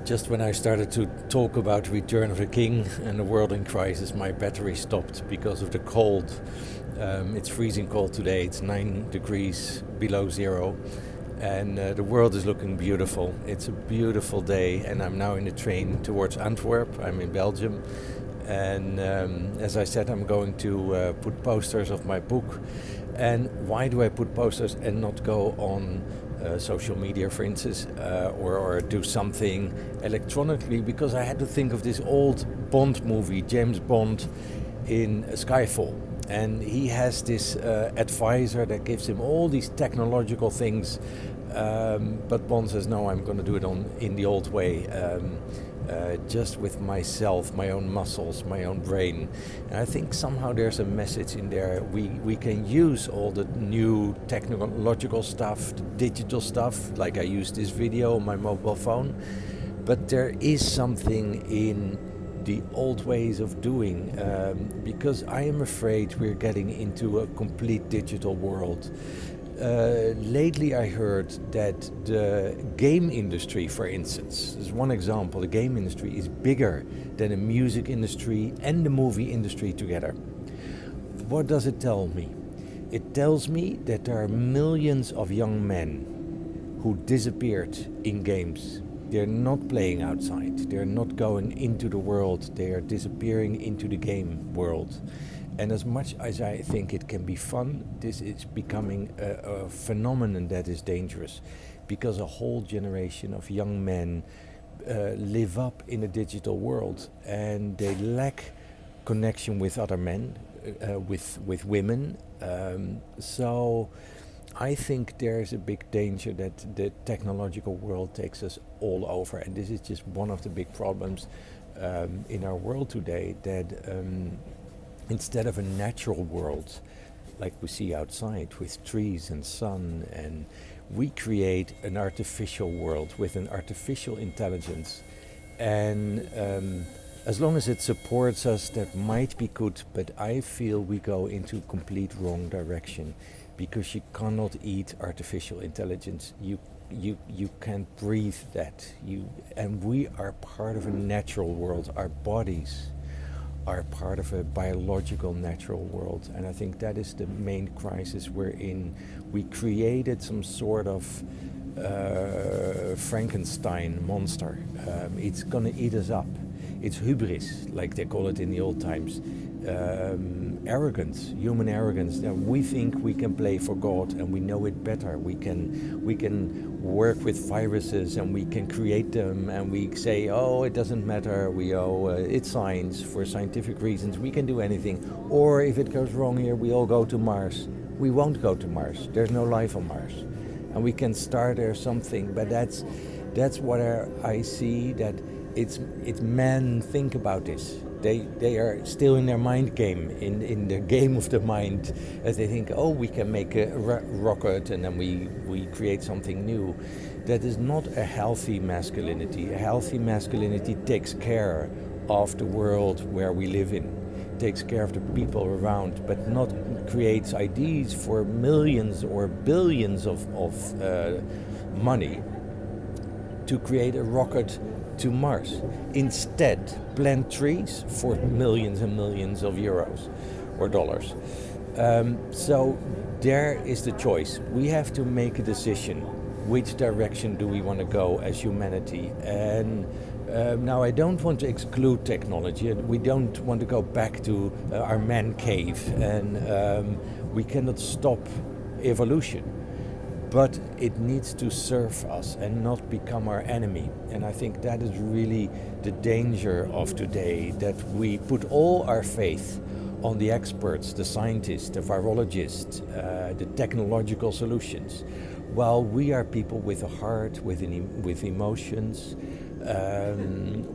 Just when I started to talk about Return of the King and the world in crisis, my battery stopped because of the cold. It's freezing cold today. It's 9 degrees below zero, and the world is looking beautiful. It's a beautiful day, and I'm now in the train towards Antwerp. I'm in Belgium, and as I said, I'm going to put posters of my book. And why do I put posters and not go on social media, for instance, or do something electronically? Because I had to think of this old Bond movie, James Bond in Skyfall. And he has this advisor that gives him all these technological things. But Bond says, no, I'm going to do it in the old way. Just with myself, my own muscles, my own brain. And I think somehow there's a message in there. We can use all the new technological stuff, the digital stuff, like I use this video on my mobile phone. But there is something in the old ways of doing, because I am afraid we're getting into a complete digital world. Lately I heard that the game industry, for instance, is one example, the game industry is bigger than the music industry and the movie industry together. What does it tell me? It tells me that there are millions of young men who disappeared in games. They're not playing outside, they're not going into the world, they are disappearing into the game world. And as much as I think it can be fun, this is becoming a phenomenon that is dangerous, because a whole generation of young men live up in a digital world, and they lack connection with other men, with women. So I think there's a big danger that the technological world takes us all over, and this is just one of the big problems in our world today, that instead of a natural world like we see outside with trees and sun, and we create an artificial world with an artificial intelligence. And as long as it supports us, that might be good, but I feel we go into complete wrong direction, because you cannot eat artificial intelligence. You can't breathe that. And we are part of a natural world. Our bodies are part of a biological natural world, and I think that is the main crisis we're in. We created some sort of Frankenstein monster. It's gonna eat us up. It's hubris, like they call it in the old times. Arrogance, human arrogance. That we think we can play for God and we know it better. We can work with viruses and we can create them, and we say, oh, it doesn't matter. It's science, for scientific reasons. We can do anything. Or if it goes wrong here, we all go to Mars. We won't go to Mars. There's no life on Mars, and we can start there something. But that's what I see. That it's men think about this. They are still in their mind game, in the game of the mind, as they think, oh, we can make a rocket and then we create something new. That is not a healthy masculinity. A healthy masculinity takes care of the world where we live in, takes care of the people around, but not creates ideas for millions or billions of money to create a rocket to Mars. Instead, plant trees for millions and millions of euros or dollars. So there is the choice. We have to make a decision. Which direction do we want to go as humanity? And now I don't want to exclude technology. We don't want to go back to our man cave, and we cannot stop evolution. But it needs to serve us and not become our enemy. And I think that is really the danger of today, that we put all our faith on the experts, the scientists, the virologists, the technological solutions, while we are people with a heart, with emotions,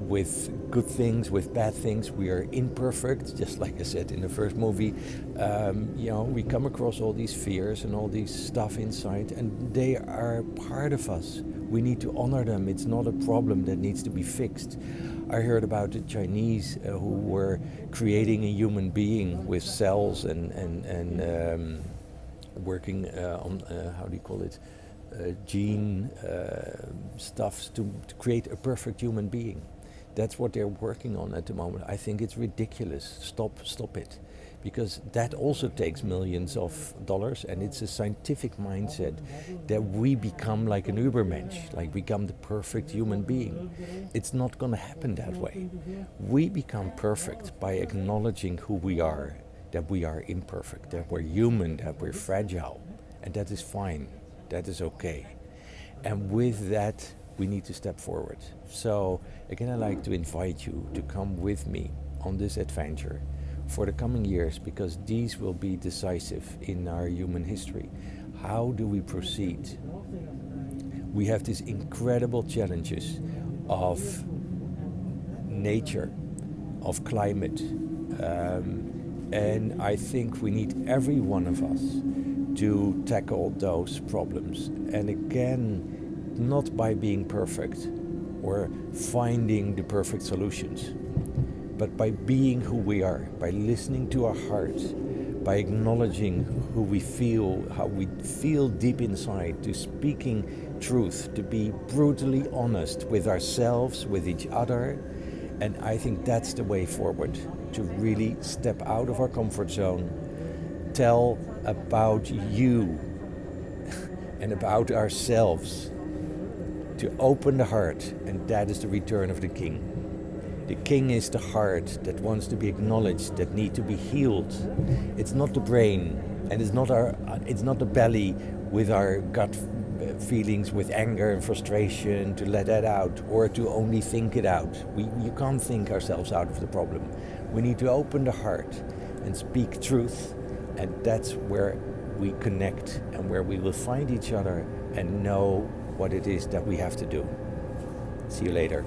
with good things, with bad things. We are imperfect, just like I said in the first movie. We come across all these fears and all these stuff inside, and they are part of us. We need to honor them. It's not a problem that needs to be fixed. I heard about the Chinese who were creating a human being with cells and working on, how do you call it? gene stuffs to create a perfect human being. That's what they're working on at the moment. I think it's ridiculous. Stop it. Because that also takes millions of dollars, and it's a scientific mindset that we become like an Übermensch, like become the perfect human being. It's not going to happen that way. We become perfect by acknowledging who we are, that we are imperfect, that we're human, that we're fragile, and that is fine, that is okay. And with that, we need to step forward. So again, I'd like to invite you to come with me on this adventure for the coming years, because these will be decisive in our human history. How do we proceed? We have these incredible challenges of nature, of climate, and I think we need every one of us to tackle those problems. And again, not by being perfect or finding the perfect solutions, but by being who we are, by listening to our hearts, by acknowledging who we feel, how we feel deep inside, to speaking truth, to be brutally honest with ourselves, with each other. And I think that's the way forward, to really step out of our comfort zone, tell about you and about ourselves, to open the heart, and that is the return of the King. The King is the heart that wants to be acknowledged, that need to be healed. It's not the brain, and it's not the belly with our gut feelings with anger and frustration to let that out, or to only think it out. You can't think ourselves out of the problem. We need to open the heart and speak truth, and that's where we connect and where we will find each other and know what it is that we have to do. See you later.